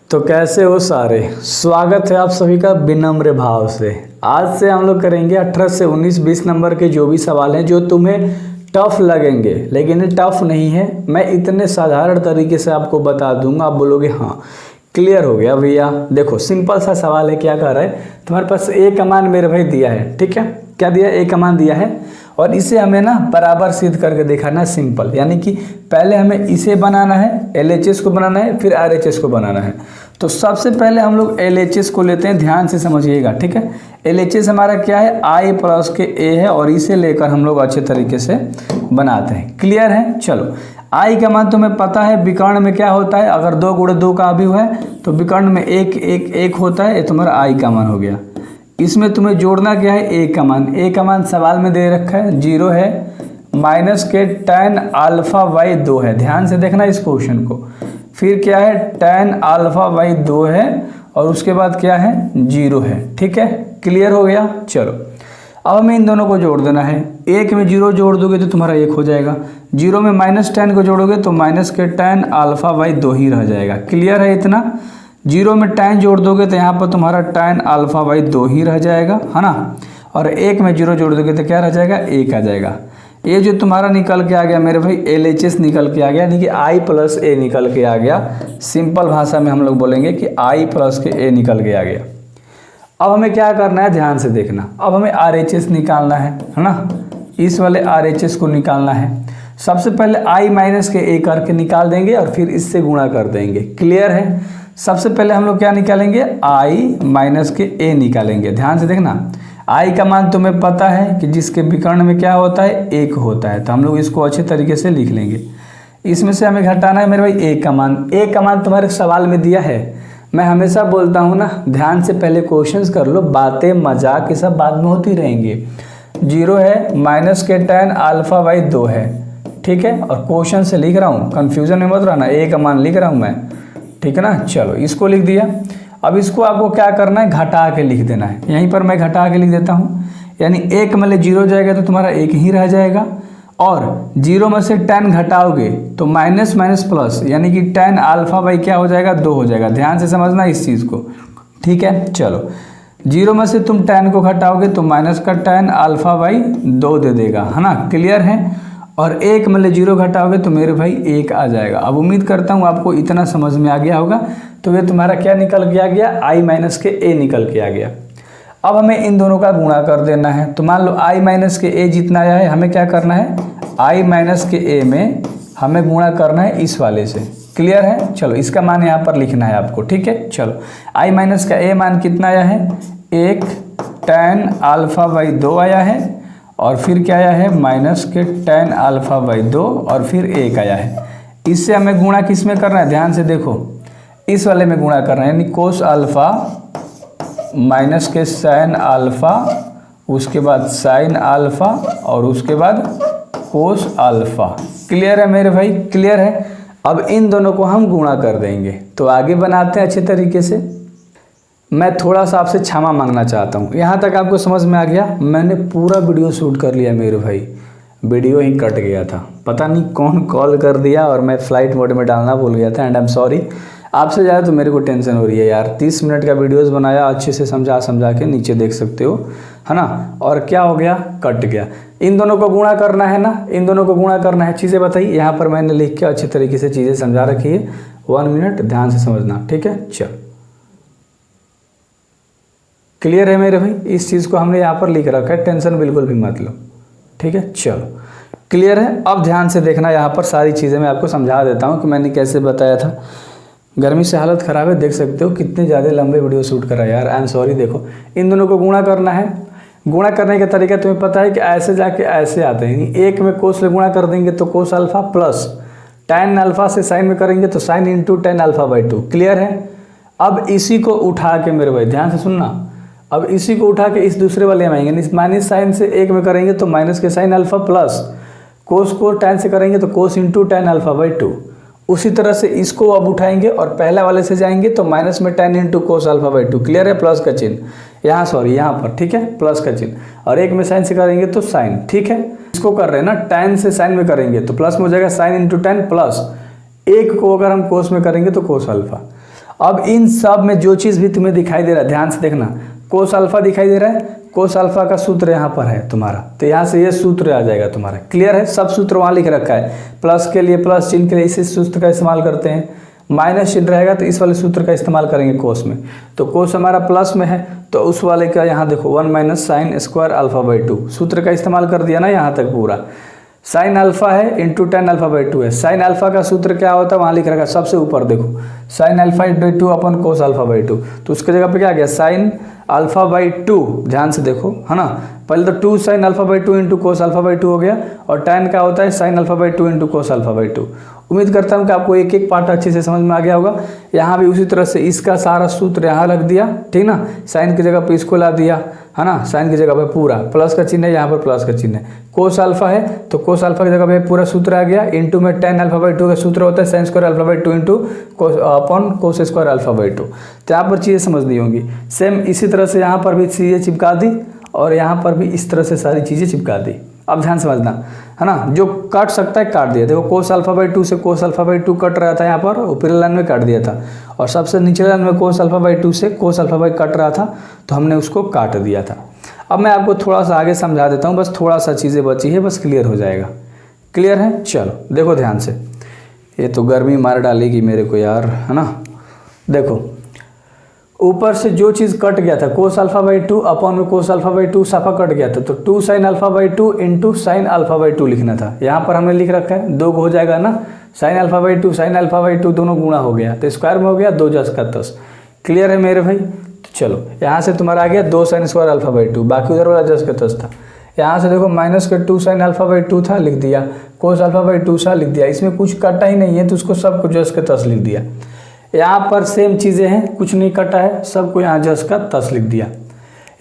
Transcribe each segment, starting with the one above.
तो कैसे हो सारे, स्वागत है आप सभी का विनम्र भाव से। आज से हम लोग करेंगे 18 से 19 20 नंबर के जो भी सवाल हैं जो तुम्हें टफ लगेंगे, लेकिन ये टफ नहीं है। मैं इतने साधारण तरीके से आपको बता दूंगा, आप बोलोगे हाँ क्लियर हो गया भैया। देखो सिंपल सा सवाल है, क्या कर रहा है तुम्हारे पास ए कमान मेरे भाई दिया है, ठीक है, क्या दिया, ए कमान दिया है और इसे हमें ना बराबर सिद्ध करके दिखाना है। सिंपल यानी कि पहले हमें इसे बनाना है, LHS को बनाना है, फिर RHS को बनाना है। तो सबसे पहले हम लोग LHS को लेते हैं, ध्यान से समझिएगा, ठीक है। LHS हमारा क्या है, I प्लस के A है और इसे लेकर हम लोग अच्छे तरीके से बनाते हैं। क्लियर है, चलो। I का मान तुम्हें पता है, विकर्ण में क्या होता है, अगर 2 गुणे 2 का अवयव है तो विकर्ण में एक होता है, ये तुम्हारा I का मान हो गया। इसमें तुम्हें जोड़ना क्या है, ए का मान। ए का मान सवाल में दे रखा है 0 है, माइनस के tan अल्फा बाई 2 है, ध्यान से देखना इस क्वेश्चन को। फिर क्या है, tan अल्फा बाई 2 है और उसके बाद क्या है, 0 है, ठीक है। क्लियर हो गया, चलो अब हमें इन दोनों को जोड़ देना है। एक में 0 जोड़ दोगे तो तुम्हारा 1 हो जाएगा, 0 में माइनस tan को जोड़ोगे तो माइनस के tan अल्फा बाई 2 ही रह जाएगा। क्लियर है इतना। 0 में tan जोड़ दोगे तो यहाँ पर तुम्हारा tan अल्फा बाई 2 ही रह जाएगा, है ना। और 1 में 0 जोड़ दोगे तो क्या रह जाएगा, 1 आ जाएगा। ये जो तुम्हारा निकल के आ गया मेरे भाई, LHS निकल के आ गया, यानी कि I प्लस A निकल के आ गया। सिंपल भाषा में हम लोग बोलेंगे कि I प्लस के A निकल के आ गया। अब हमें क्या करना है, ध्यान से देखना। अब हमें RHS निकालना है ना, इस वाले RHS को निकालना है। सबसे पहले I माइनस के A करके निकाल देंगे और फिर इससे गुणा कर देंगे। क्लियर है। सबसे पहले हम लोग क्या निकालेंगे, I माइनस के A निकालेंगे। ध्यान से देखना, I का मान तुम्हें पता है कि जिसके विकर्ण में क्या होता है, 1 होता है, तो हम लोग इसको अच्छे तरीके से लिख लेंगे। इसमें से हमें घटाना है मेरे भाई A का मान। A का मान तुम्हारे सवाल में दिया है। मैं हमेशा बोलता हूँ ना, ध्यान से पहले क्वेश्चंस कर लो, बातें मजाक ये सब बाद में होती रहेंगी। 0 है, माइनस के tan अल्फा बाई 2 है, ठीक है, और क्वेश्चन से लिख रहा हूँ, कन्फ्यूजन में मत रहना, A का मान लिख रहा हूँ मैं, ठीक है ना। चलो इसको लिख दिया। अब इसको आपको क्या करना है, घटा के लिख देना है। यहीं पर मैं घटा के लिख देता हूँ, यानी 1 में 0 जाएगा तो तुम्हारा 1 ही रह जाएगा, और 0 में से tan घटाओगे तो माइनस माइनस प्लस, यानी कि tan अल्फा बाई क्या हो जाएगा, 2 हो जाएगा। ध्यान से समझना इस चीज़ को, ठीक है। चलो 0 में से तुम tan को घटाओगे तो माइनस का tan अल्फा बाई 2 दे देगा, है ना। क्लियर है। और 1 में 0 घटाओगे तो मेरे भाई 1 आ जाएगा। अब उम्मीद करता हूँ आपको इतना समझ में आ गया होगा। तो ये तुम्हारा क्या निकल के आ गया, I माइनस के A निकल के आ गया। अब हमें इन दोनों का गुणा कर देना है। तो मान लो I माइनस के A जितना आया है, हमें क्या करना है, I माइनस के A में हमें गुणा करना है इस वाले से। क्लियर है। चलो इसका मान यहाँ पर लिखना है आपको, ठीक है। चलो I माइनस का A मान कितना आया है, 1 tan अल्फा बाई 2 आया है, और फिर क्या आया है, माइनस के tan अल्फा बाई 2 और फिर 1 आया है। इससे हमें गुणा किस में करना है, ध्यान से देखो, इस वाले में गुणा करना है, यानी कोस अल्फा माइनस के साइन अल्फा, उसके बाद साइन अल्फा और उसके बाद कोस अल्फा। क्लियर है मेरे भाई, क्लियर है। अब इन दोनों को हम गुणा कर देंगे। तो आगे बनाते हैं अच्छे तरीके से। मैं थोड़ा सा आपसे क्षमा मांगना चाहता हूँ, यहाँ तक आपको समझ में आ गया। मैंने पूरा वीडियो शूट कर लिया मेरे भाई, वीडियो ही कट गया था, पता नहीं कौन कॉल कर दिया और मैं फ्लाइट मोड में डालना भूल गया था, एंड आई एम सॉरी। आपसे ज़्यादा तो मेरे को टेंशन हो रही है यार। 30 मिनट का वीडियोज़ बनाया, अच्छे से समझा के नीचे देख सकते हो, है ना। और क्या हो गया, कट गया। इन दोनों को गुणा करना है ना, इन दोनों को गुणा करना है। चीज़ें बताइए, यहाँ पर मैंने लिख के अच्छे तरीके से चीज़ें समझा रखी है। 1 मिनट ध्यान से समझना, ठीक है। चल क्लियर है मेरे भाई, इस चीज़ को हमने यहाँ पर लिख रखा है, टेंशन बिल्कुल भी मत लो, ठीक है। चलो क्लियर है। अब ध्यान से देखना, यहाँ पर सारी चीज़ें मैं आपको समझा देता हूँ कि मैंने कैसे बताया था। गर्मी से हालत ख़राब है, देख सकते हो कितने ज़्यादा लंबे वीडियो शूट करा यार, आई एम सॉरी। देखो इन दोनों को गुणा करना है। गुणा करने का तरीका तुम्हें पता है कि ऐसे जाके ऐसे आते हैं। 1 में कोस से गुणा कर देंगे तो cos alpha, plus tan alpha से साइन में करेंगे तो sine into tan alpha by 2। Clear है। अब इसी को उठा के मेरे भाई ध्यान से सुनना, अब इसी को उठा के इस दूसरे वाले में आएंगे, इस माइनस साइन से 1 में करेंगे तो माइनस के साइन अल्फा, प्लस कोस को tan से करेंगे तो कोस इंटू tan अल्फा बाई 2। उसी तरह से इसको अब उठाएंगे और पहला वाले से जाएंगे तो माइनस में tan into cos alpha by 2। Clear है। प्लस का चिन्ह यहाँ, सॉरी यहाँ पर, ठीक है, प्लस का चिन्ह, और 1 में साइन से करेंगे तो साइन, ठीक है। इसको कर रहे हैं ना, tan से साइन में करेंगे तो प्लस में हो जाएगा साइन इंटू tan, प्लस 1 को अगर हम कोस में करेंगे तो कोस अल्फा। अब इन सब में जो चीज़ भी तुम्हें दिखाई दे रहा है ध्यान से देखना, कोस अल्फा दिखाई दे रहा है, कोस अल्फा का सूत्र यहाँ पर है तुम्हारा, तो यहाँ से ये सूत्र आ जाएगा तुम्हारा। क्लियर है, सब सूत्र वहाँ लिख रखा है। प्लस के लिए प्लस चिन्ह के लिए इसी सूत्र का इस्तेमाल करते हैं, माइनस चिन्ह रहेगा तो इस वाले सूत्र का इस्तेमाल करेंगे कोस में। तो कोस हमारा प्लस में है तो उस वाले का यहाँ देखो 1 minus sine square alpha by 2 सूत्र का इस्तेमाल कर दिया ना यहाँ तक पूरा। साइन अल्फा है इंटू टेन अल्फा बाई 2 है। साइन अल्फा का सूत्र क्या होता है वहाँ लिख रखा है सबसे ऊपर देखो, sine alpha into 2 upon cos alpha by 2, तो उसके जगह पे क्या आ गया साइन अल्फा बाई 2। ध्यान से देखो है ना, पहले तो 2 sine alpha by 2 into cos alpha by 2 हो गया, और tan का होता है sine alpha by 2 into cos alpha by 2। उम्मीद करता हूँ कि आपको एक एक पार्ट अच्छे से समझ में आ गया होगा। यहाँ भी उसी तरह से इसका सारा सूत्र यहाँ रख दिया, ठीक ना, साइन की जगह पे इसको ला दिया है ना, साइन की जगह पे पूरा प्लस का चिन्ह है, यहाँ पर प्लस का चिन्ह है। कोस अल्फा है तो कोस अल्फा की जगह पे पूरा सूत्र आ गया, इंटू में tan अल्फा बाई 2 का सूत्र होता है sine square alpha by 2 into upon cos square alpha by 2। तो यहाँ पर चीज़ें समझनी होंगी। सेम इसी तरह से यहाँ पर भी चीज़ें चिपका दी और यहाँ पर भी इस तरह से सारी चीज़ें चिपका दी। अब ध्यान समझना है ना, जो काट सकता है काट दिया। देखो कोस अल्फा बाई 2 से कोस अल्फा बाई 2 कट रहा था, यहाँ पर ऊपरी लाइन में काट दिया था, और सबसे निचले लाइन में कोस अल्फा बाई 2 से कोस अल्फा बाई कट रहा था तो हमने उसको काट दिया था। अब मैं आपको थोड़ा सा आगे समझा देता हूँ, बस थोड़ा सा चीज़ें बची है, बस क्लियर हो जाएगा। क्लियर है, चलो देखो ध्यान से, ये तो गर्मी मार डालेगी मेरे को यार, है ना। देखो ऊपर से जो चीज़ कट गया था कोस अल्फा बाई 2 अपॉन में कोस अल्फा बाई 2 साफा कट गया था, तो 2 sine alpha by 2 into sine alpha by 2 लिखना था। यहाँ पर हमने लिख रखा है 2 हो जाएगा ना, sine alpha by 2 sine alpha by 2 दोनों गुणा हो गया तो स्क्वायर में हो गया 2 10 का 10। क्लियर है मेरे भाई, तो चलो यहाँ से तुम्हारा आ गया 2 साइन स्क्वायर अल्फा बाई 2, बाकी उधर वाला 10 का 10 था। यहाँ से देखो माइनस का 2 साइन अल्फा बाई 2 था, लिख दिया, कोस अल्फा बाई 2 सा लिख दिया, इसमें कुछ कटा ही नहीं है तो उसको सबको 10 का 10 लिख दिया। यहाँ पर सेम चीज़ें हैं, कुछ नहीं कटा है, सबको यहाँ 10 का 10 लिख दिया।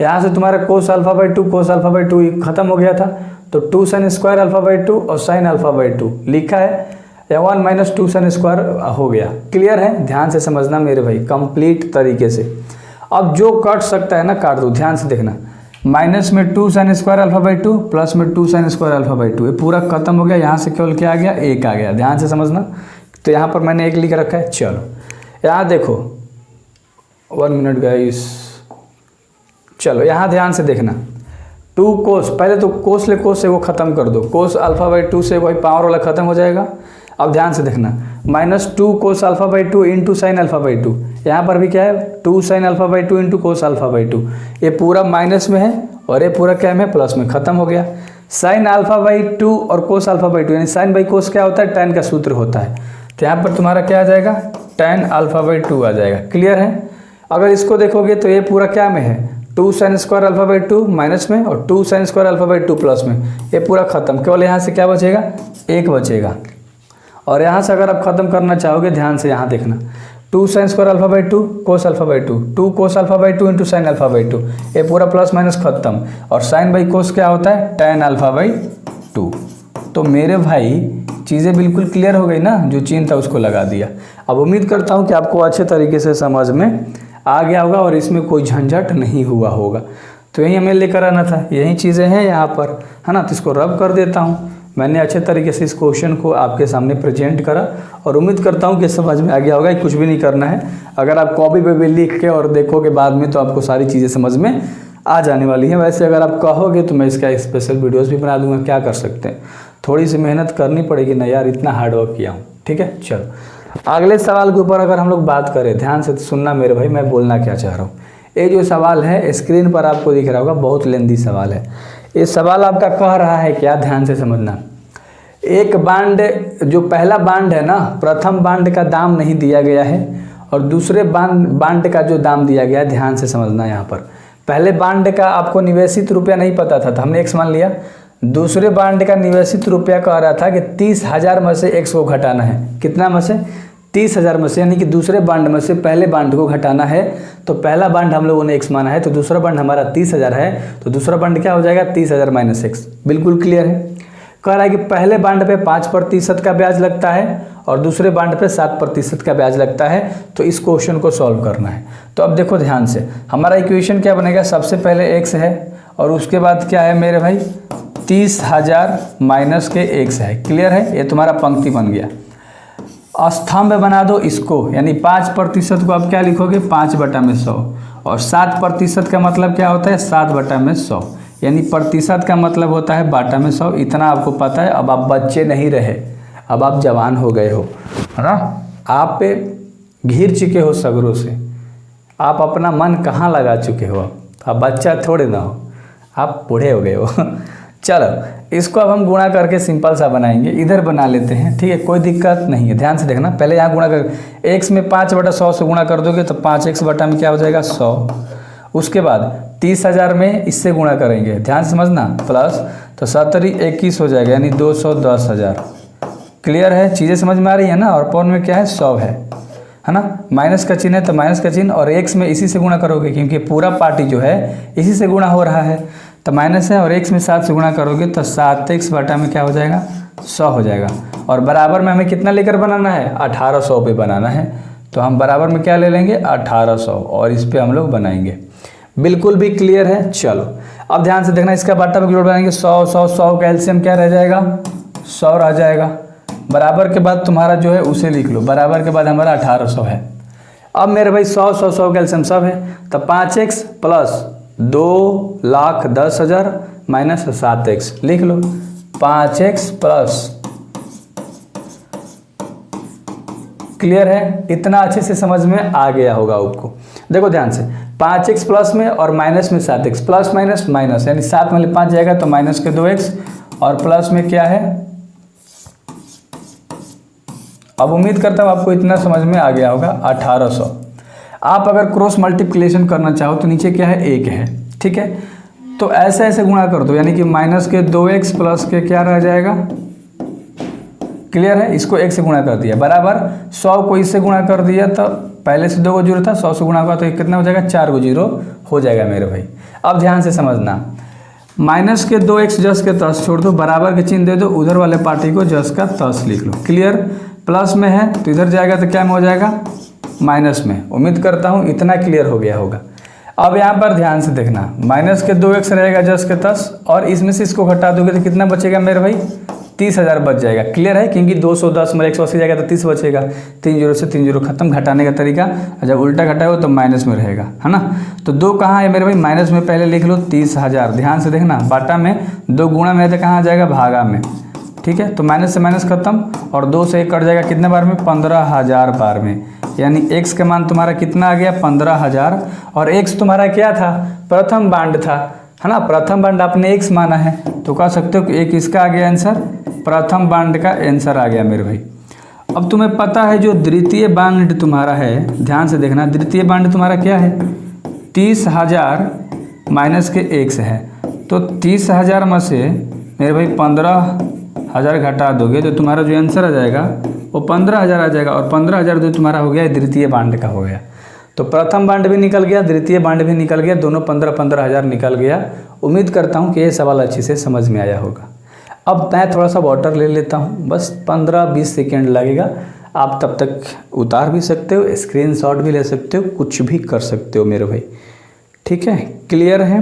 यहाँ से तुम्हारा cos alpha by 2 cos alpha by 2 खत्म हो गया था, तो 2 साइन स्क्वायर अल्फा बाई 2 और साइन अल्फा बाई 2 लिखा है, या 1 माइनस 2 साइन स्क्वायर हो गया। क्लियर है, ध्यान से समझना मेरे भाई कंप्लीट तरीके से। अब जो कट सकता है ना काट दो, ध्यान से देखना, माइनस में 2 sine square alpha by 2 plus में 2 साइन स्क्वायर अल्फा बाई 2, ये पूरा खत्म हो गया। यहाँ से केवल क्या आ गया, 1 आ गया। ध्यान से समझना, तो यहाँ पर मैंने 1 लिख रखा है। चलो यहाँ देखो 1 मिनट गाइस, चलो यहाँ ध्यान से देखना, 2 कोस, पहले तो कोस ले कोस से वो खत्म कर दो, कोस अल्फा बाई 2 से वही पावर वाला खत्म हो जाएगा। अब ध्यान से देखना, minus 2 cos alpha by 2 into sine alpha by 2, यहाँ पर भी क्या है 2 sine alpha by 2 into cos alpha by 2, ये पूरा माइनस में है और ये पूरा क्या में प्लस में, खत्म हो गया। साइन अल्फा बाई 2 और कोस अल्फा बाई 2, यानी साइन बाई कोस क्या होता है, tan का सूत्र होता है, तो यहाँ पर तुम्हारा क्या आ जाएगा, tan अल्फा बाई 2 आ जाएगा। क्लियर है, अगर इसको देखोगे तो ये पूरा क्या में है, 2 sine square alpha by 2 minus में और 2 sine square alpha by 2 plus में, ये पूरा खत्म, केवल यहाँ से क्या बचेगा, 1 बचेगा। और यहाँ से अगर आप खत्म करना चाहोगे, ध्यान से यहाँ देखना, 2 sine square alpha by 2 cos alpha by 2, 2 cos alpha by 2 into sine alpha by 2, ये पूरा प्लस माइनस खत्म, और साइन बाई कोस क्या होता है, tan अल्फा बाई 2। तो मेरे भाई चीज़ें बिल्कुल क्लियर हो गई ना, जो चिन्ह था उसको लगा दिया। अब उम्मीद करता हूँ कि आपको अच्छे तरीके से समझ में आ गया होगा और इसमें कोई झंझट नहीं हुआ होगा। तो यही हमें लेकर आना था, यही चीज़ें हैं यहाँ पर, है ना। तो इसको रब कर देता हूँ, मैंने अच्छे तरीके से इस क्वेश्चन को आपके सामने प्रेजेंट करा और उम्मीद करता हूँ कि समझ में आ गया होगा। कुछ भी नहीं करना है, अगर आप कॉपी पे भी लिख के और देखोगे बाद में तो आपको सारी चीज़ें समझ में आ जाने वाली हैं। वैसे अगर आप कहोगे तो मैं इसका स्पेशल वीडियोस भी बना दूंगा, क्या कर सकते हैं, थोड़ी सी मेहनत करनी पड़ेगी ना यार, इतना हार्ड वर्क किया हूँ। ठीक है, चलो अगले सवाल के ऊपर अगर हम लोग बात करें, ध्यान से सुनना मेरे भाई, मैं बोलना क्या चाह रहा हूँ। ये जो सवाल है स्क्रीन पर आपको दिख रहा होगा, बहुत लेंदी सवाल है। ये सवाल आपका कह रहा है क्या, ध्यान से समझना। एक बांड, जो पहला बांड है ना, प्रथम बांड का दाम नहीं दिया गया है और दूसरे बांड का जो दाम दिया गया है, ध्यान से समझना। यहाँ पर पहले बांड का आपको निवेशित रुपया नहीं पता था, तो हमने x मान लिया। दूसरे बांड का निवेशित रुपया कह रहा था कि 30,000 में से x को घटाना है, कितना में से, 30,000 में से, यानी कि दूसरे बांड में से पहले बांड को घटाना है। तो पहला बांड हम लोगों ने x माना है, तो दूसरा बांड हमारा 30,000 है, तो दूसरा बांड क्या हो जाएगा, 30,000 माइनस x। बिल्कुल क्लियर है। कह रहा है कि पहले बांड पे 5% का ब्याज लगता है और दूसरे बांड पे 7% का ब्याज लगता है। तो इस क्वेश्चन को सॉल्व करना है। तो अब देखो ध्यान से, हमारा इक्वेशन क्या बनेगा, सबसे पहले x है और उसके बाद क्या है मेरे भाई, 30,000 माइनस के x है। क्लियर है, ये तुम्हारा पंक्ति बन गया। स्तंभ बना दो इसको, यानी 5% को आप क्या लिखोगे 5/100, और 7% का मतलब क्या होता है 7/100, यानी प्रतिशत का मतलब होता है बाटा में 100। इतना आपको पता है। अब आप बच्चे नहीं रहे, अब आप जवान हो गए हो, है ना। आप पे घिर चुके हो सगरों से, आप अपना मन कहाँ लगा चुके हो, अब बच्चा थोड़े ना हो, आप बूढ़े हो गए हो। चलो इसको अब हम गुणा करके सिंपल सा बनाएंगे। इधर बना लेते हैं, ठीक है, कोई दिक्कत नहीं है। ध्यान से देखना, पहले यहाँ गुणा कर, x में 5/100 से गुणा कर दोगे तो 5x बटा में क्या हो जाएगा 100। उसके बाद 30,000 में इससे गुणा करेंगे, ध्यान से समझना, प्लस तो 7×21 हो जाएगा, यानी 210,000। क्लियर है, चीज़ें समझ में आ रही है ना। और पौन में क्या है 100 है ना। माइनस का चिन्ह है तो माइनस का चिन्ह, और x में इसी से गुणा करोगे क्योंकि पूरा पार्टी जो है इसी से गुणा हो रहा है, तो माइनस है, और x में 7 से गुणा करोगे तो 7x बटा में क्या हो जाएगा 100 हो जाएगा। और बराबर में हमें कितना लेकर बनाना है 1800 पे बनाना है, तो हम बराबर में क्या ले लेंगे 1800, और इस पे हम लोग बनाएंगे। बिल्कुल भी क्लियर है। चलो अब ध्यान से देखना, इसका बाटा में जोड़ बनाएंगे 100 100 100 का एलसीएम क्या रह जाएगा 100 रह जाएगा। बराबर के बाद तुम्हारा जो है उसे लिख लो, बराबर के बाद हमारा 1800 है। अब मेरे भाई 100 100 100 का एलसीएम सब है, तो 5x प्लस 2,10,000 माइनस 7x लिख लो। 5x प्लस, क्लियर है, इतना अच्छे से समझ में आ गया होगा आपको। देखो ध्यान से, 5x प्लस में और माइनस में 7x, प्लस माइनस माइनस, यानी 7 में 5 जाएगा तो माइनस के 2x, और प्लस में क्या है। अब उम्मीद करता हूँ आपको इतना समझ में आ गया होगा 1800। आप अगर क्रॉस मल्टीप्लिकेशन करना चाहो तो नीचे क्या है 1 है, ठीक है, तो ऐसे ऐसे गुणा कर दो, यानी कि माइनस के 2x प्लस के क्या रह जाएगा, क्लियर है, इसको 1 से गुणा कर दिया, बराबर 100 को इससे गुणा कर दिया तो पहले से 2 को जीरो था, 100 से गुणा हुआ तो कितना हो जाएगा 4 को जीरो हो जाएगा मेरे भाई। अब ध्यान से समझना, माइनस के 2x जस के तस छोड़ दो, बराबर के चिन्ह दे दो, उधर वाले पार्टी को जस का तस लिख लो। क्लियर, प्लस में है तो इधर जाएगा तो क्या में हो जाएगा माइनस में। उम्मीद करता हूँ इतना क्लियर हो गया होगा। अब यहाँ पर ध्यान से देखना, माइनस के 2x रहेगा जस के तस, और इसमें से इसको घटा दोगे तो कितना बचेगा मेरे भाई 30,000 बच जाएगा। क्लियर है, क्योंकि 210 में 180 जाएगा तो 30 बचेगा, 3 जीरो से 3 जीरो खत्म, घटाने का तरीका। जब उल्टा घटाओ तो माइनस में रहेगा, है ना। तो 2 कहाँ है मेरे भाई माइनस में, पहले लिख लो 30,000। ध्यान से देखना, बाटा में 2 गुणा में है तो कहाँ आ जाएगा भागा में, ठीक है, तो माइनस से माइनस खत्म, और 2 से 1 कट जाएगा कितने बार में 15,000 बार में, यानी x का मान तुम्हारा कितना आ गया 15,000। और x तुम्हारा क्या था प्रथम बांड था, है ना, प्रथम बांड आपने x माना है तो कह सकते हो कि एक इसका आ गया आंसर, प्रथम बांड का आंसर आ गया मेरे भाई। अब तुम्हें पता है जो द्वितीय बांड तुम्हारा है, ध्यान से देखना, द्वितीय बांड तुम्हारा क्या है 30,000 माइनस के x है, तो 30,000 में से मेरे भाई 15,000 घटा दोगे तो तुम्हारा जो आंसर आ जाएगा वो 15,000 आ जाएगा, और 15,000 जो तुम्हारा हो गया द्वितीय बांड का हो गया। तो प्रथम बांड भी निकल गया, द्वितीय बांड भी निकल गया, दोनों 15,000 निकल गया। उम्मीद करता हूँ कि ये सवाल अच्छे से समझ में आया होगा। अब मैं थोड़ा सा वाटर ले लेता हूँ, बस 15-20 सेकेंड लगेगा। आप तब तक उतार भी सकते हो, स्क्रीनशॉट भी ले सकते हो, कुछ भी कर सकते हो मेरे भाई, ठीक है, क्लियर है।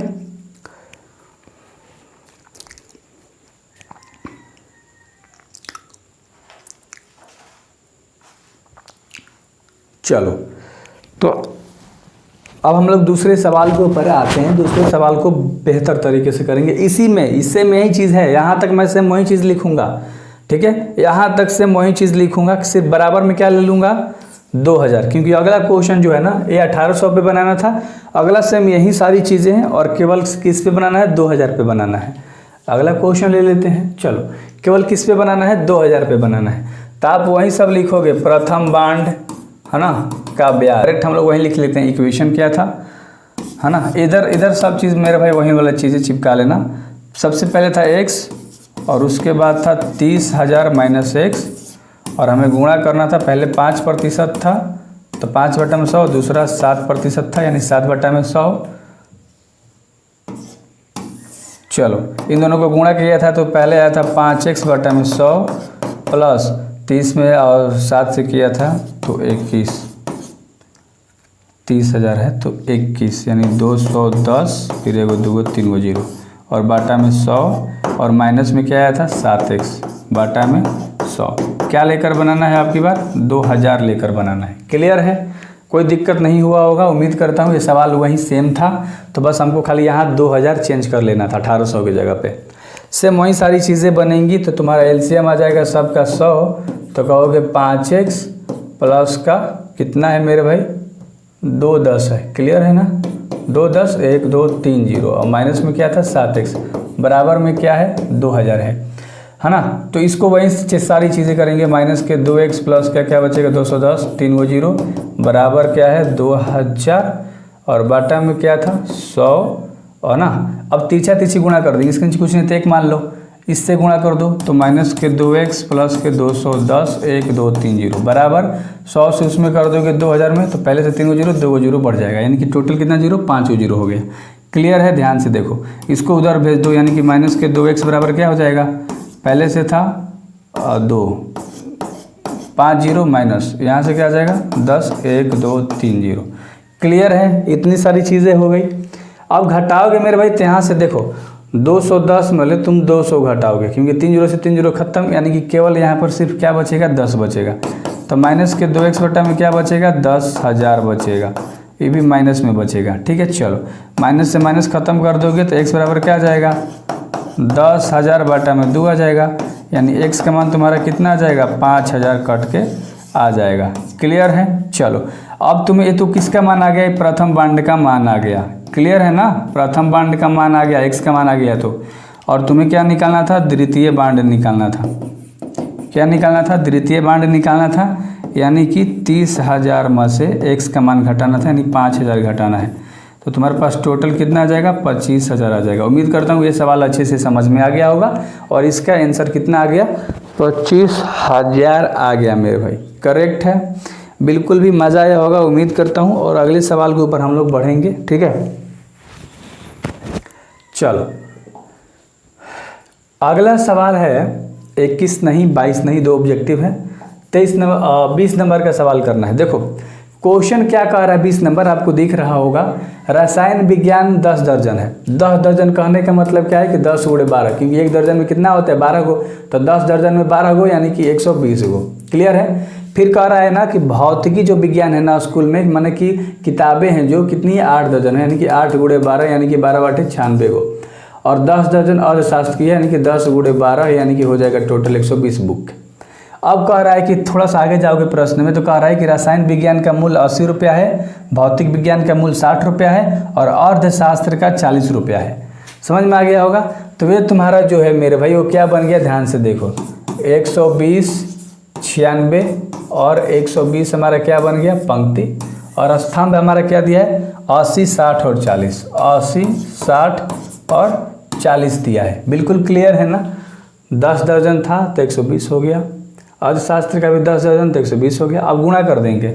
चलो तो अब हम लोग दूसरे सवाल के ऊपर आते हैं। दूसरे सवाल को बेहतर तरीके से करेंगे। इससे में ही चीज़ है, यहाँ तक मैं सेम वही चीज़ लिखूंगा, ठीक है, यहाँ तक से वही चीज़ लिखूंगा, सिर्फ बराबर में क्या ले लूँगा 2000, क्योंकि अगला क्वेश्चन जो है ना ये 1800 पे बनाना था, अगला सेम यही सारी चीज़ें हैं, और केवल किस पे बनाना है 2000 पे बनाना है। अगला क्वेश्चन ले लेते हैं। चलो, केवल किस पे बनाना है 2000 पे बनाना है, तो आप वही सब लिखोगे, प्रथम बांड, है ना, का ब्याज, डायरेक्ट हम लोग वहीं लिख लेते हैं। इक्वेशन क्या था, है ना, इधर सब चीज़ मेरे भाई वही वाला चीज़ें चिपका लेना। सबसे पहले था x, और उसके बाद था 30,000 माइनस x, और हमें गुणा करना था, पहले 5% था तो 5/100, दूसरा 7% था यानी 7/100। चलो इन दोनों को गुणा किया था तो पहले आया था 5x/100 प्लस 30 में और 7 से किया था तो 21, 30,000 है तो 21, यानी 210, फिर 1 2 3 0, और बाटा में 100, और माइनस में क्या आया था 7x, बाटा में 100। क्या लेकर बनाना है आपकी बार? 2000 लेकर बनाना है। क्लियर है? कोई दिक्कत नहीं हुआ होगा, उम्मीद करता हूँ। ये सवाल वही सेम था, तो बस हमको खाली यहाँ 2000 चेंज कर लेना था 1800 की जगह पे। सेम वही सारी चीज़ें बनेंगी। तो तुम्हारा एलसीएम आ जाएगा सबका 100, तो कहोगे 5x प्लस का कितना है मेरे भाई? 2 10 है। क्लियर है ना? 2 10 1 2 3 0 और माइनस में क्या था? 7x बराबर में क्या है? 2000 है ना? तो इसको वही सारी चीज़ें करेंगे। माइनस के 2x प्लस का क्या बचेगा? 210 3 0 बराबर क्या है? 2000 और बाटा में क्या था? 100 और ना। अब तीछा तीछी गुणा कर देंगे, इसके नीचे कुछ नहीं तो एक मान लो, इससे गुणा कर दो तो माइनस के 2x प्लस के 210 1 2 3 0 बराबर 100 से उसमें कर दोगे 2000 में, तो पहले से 3 0 2 0 बढ़ जाएगा, यानी कि टोटल कितना जीरो? 5 0 हो गया। क्लियर है? ध्यान से देखो, इसको उधर भेज दो, यानी कि माइनस के 2x बराबर क्या हो जाएगा? पहले से था 2 5 0 माइनस यहाँ से क्या आ जाएगा? 10 1 2 3 0। क्लियर है? इतनी सारी चीज़ें हो गई। अब घटाओगे मेरे भाई, तो यहाँ से देखो 210 में तुम 200 घटाओगे, क्योंकि 3 0 से 3 0 खत्म, यानी कि केवल यहाँ पर सिर्फ क्या बचेगा? 10 बचेगा। तो माइनस के 2x बटा में क्या बचेगा? 10,000 बचेगा, ये भी माइनस में बचेगा। ठीक है, चलो माइनस से माइनस खत्म कर दोगे तो x बराबर क्या आ जाएगा? 10,000 बटा में 2 आ जाएगा, यानी x का मान तुम्हारा कितना आ जाएगा? 5000 कट के आ जाएगा। क्लियर है? चलो अब तुम्हें ये तो किसका मान आ गया? प्रथम बांड का मान आ गया। क्लियर है ना? प्रथम बांड का मान आ गया, x का मान आ गया। तो और तुम्हें क्या निकालना था? द्वितीय बांड निकालना था। क्या निकालना था? द्वितीय बांड निकालना था, यानी कि 30,000 में से x का मान घटाना था, यानी 5000 घटाना है। तो तुम्हारे पास टोटल कितना आ जाएगा? 25,000 आ जाएगा। उम्मीद करता हूँ ये सवाल अच्छे से समझ में आ गया होगा, और इसका आंसर कितना आ गया? 25,000 आ गया मेरे भाई। करेक्ट है? बिल्कुल भी मज़ा आया होगा उम्मीद करता हूँ, और अगले सवाल के ऊपर हम लोग बढ़ेंगे। ठीक है, चलो अगला सवाल है 21 नहीं 22 नहीं, 2 ऑब्जेक्टिव है। 20 नंबर का सवाल करना है। देखो क्वेश्चन क्या कह रहा है, 20 नंबर आपको दिख रहा होगा। रसायन विज्ञान 10 दर्जन है। 10 दर्जन कहने का मतलब क्या है कि 10 गुणे 12, क्योंकि एक दर्जन में कितना होता है? 12 गो, तो 10 दर्जन में 12 गो यानी कि 120 गो। क्लियर है? फिर कह रहा है ना कि भौतिकी जो विज्ञान है ना स्कूल में, माने कि किताबें हैं जो कितनी 8 दर्जन है, यानी कि 8 गुणे 12 यानी कि 12 बाटे 96 गो, और 10 दर्जन अर्थशास्त्र की है, यानी कि 10 गुणे 12 यानी कि हो जाएगा टोटल 120 बुक। अब कह रहा है कि थोड़ा सा आगे जाओगे प्रश्न में, तो कह रहा है कि रसायन विज्ञान का मूल्य 80 रुपया है, भौतिक विज्ञान का मूल्य 60 रुपया है, और अर्थशास्त्र का 40 रुपया है। समझ में आ गया होगा? तो ये तुम्हारा जो है मेरे भाई वो क्या बन गया? ध्यान से देखो, 120 96 और 120 हमारा क्या बन गया? पंक्ति, और स्तंभ हमारा क्या दिया है? 80 60 और 40, 80 60 और 40 दिया है। बिल्कुल क्लियर है ना? 10 दर्जन था तो 120 हो गया, अर्थशास्त्र का भी 10 दर्जन तो 120 हो गया। अब गुणा कर देंगे,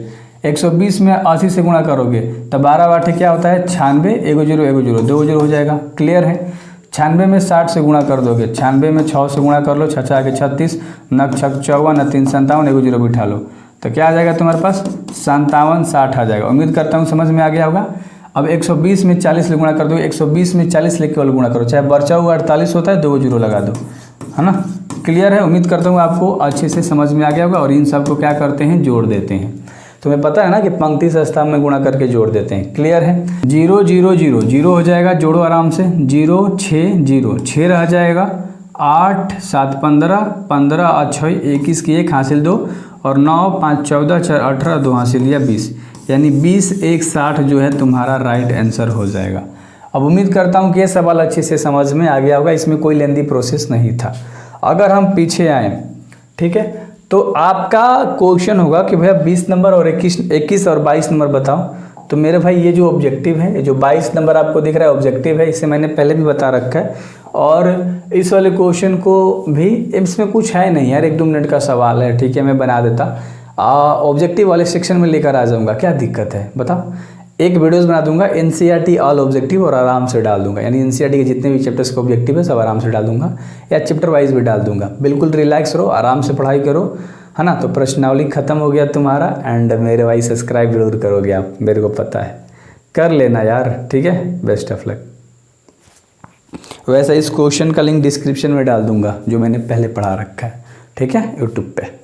120 में 80 से गुणा करोगे तो 12 बाटे क्या होता है? 96, 1 0 1 0 2 0 हो जाएगा। क्लियर है? 96 में 60 से गुणा कर दोगे, 96 में 6 से गुणा कर लो, 6 6 के 36, 9 6 54, 9 3 57, 1 0 बिठा लो, तो क्या आ जाएगा तुम्हारे पास? 57 60 आ जाएगा। उम्मीद करता हूँ समझ में आ गया होगा। अब 120 में 40 से गुणा कर दो, 120 में 40 लेके केवल गुणा करो, चाहे बचा हुआ 48 होता है 2 0 लगा दो, है ना? क्लियर है? उम्मीद करता हूँ आपको अच्छे से समझ में आ गया होगा। और इन सब को क्या करते हैं? जोड़ देते हैं। तुम्हें पता है ना कि पंक्ति से स्तंभ में गुणा करके जोड़ देते हैं। क्लियर है? 0 0 0 0 हो जाएगा, जोड़ो आराम से। 0 6 0 6 रह जाएगा, 8 7 15 15 और 6 21 की 1 हासिल 2, और 9 5 14 4 18 2 हासिल लिया 20, यानी 20 1 60 जो है तुम्हारा राइट आंसर हो जाएगा। अब उम्मीद करता हूँ कि ये सवाल अच्छे से समझ में आ गया होगा, इसमें कोई लेंदी प्रोसेस नहीं था। अगर हम पीछे आए, ठीक है, तो आपका क्वेश्चन होगा कि भैया 20 नंबर और 21 और 22 नंबर बताओ। तो मेरे भाई ये जो ऑब्जेक्टिव है, ये जो 22 नंबर आपको दिख रहा है ऑब्जेक्टिव है, इसे मैंने पहले भी बता रखा है, और इस वाले क्वेश्चन को भी, इसमें कुछ है नहीं यार, 1-2 मिनट का सवाल है, ठीक है, मैं बना देता। ऑब्जेक्टिव वाले सेक्शन में लेकर आ जाऊँगा, क्या दिक्कत है बताओ। एक वीडियोस बना दूंगा एनसीईआरटी ऑल ऑब्जेक्टिव, और आराम से डाल दूंगा, यानी एनसीईआरटी के जितने भी चैप्टर्स के ऑब्जेक्टिव है सब आराम से डाल दूंगा, या चैप्टर वाइज भी डाल दूंगा। बिल्कुल रिलैक्स रहो, आराम से पढ़ाई करो, है ना? तो प्रश्नावली खत्म हो गया तुम्हारा, एंड मेरे भाई सब्सक्राइब जरूर करोगे आप, मेरे को पता है, कर लेना यार, ठीक है। Best of luck. वैसे इस क्वेश्चन का लिंक डिस्क्रिप्शन में डाल दूंगा जो मैंने पहले पढ़ा रखा है, ठीक है, यूट्यूब पे।